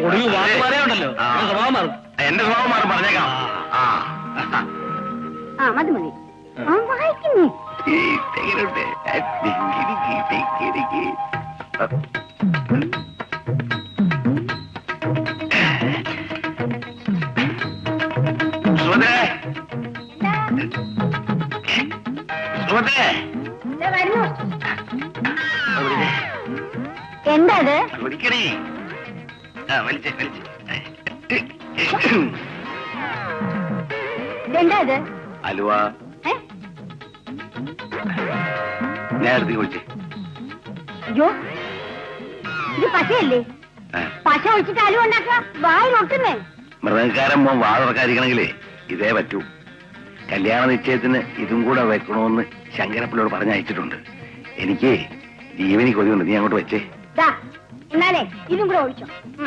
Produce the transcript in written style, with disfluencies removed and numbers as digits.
പറയാനുണ്ടല്ലോ സ്വഭാവം മാറും. എന്റെ സ്വഭാവം മാറും, പറഞ്ഞേക്കാം. മതി മതി വായിക്കുന്നേ. എന്താ അത്? എന്താ അത്? അലുവ. ഞാൻ എടുത്ത് കുടിച്ചേ. അയ്യോ, ഇത് പശയല്ലേ? പശ ഒഴിച്ചിട്ട് അലുവ ഉണ്ടാക്കുക? വായിൽ ഒട്ടുന്നേ. മൃഗക്കാരൻ മോൻ വാതുറക്കാതിരിക്കണമെങ്കിലേ ഇതേ പറ്റൂ. കല്യാണ നിശ്ചയത്തിന് ഇതും കൂടെ വെക്കണമെന്ന് ശങ്കരപ്പിള്ളയോട് പറഞ്ഞയച്ചിട്ടുണ്ട്. എനിക്ക് ജീവനി കൊതിയുണ്ട്. നീ അങ്ങോട്ട് വെച്ചേ. എന്നാലേ ഇതും കൂടെ ഒഴിച്ചോ.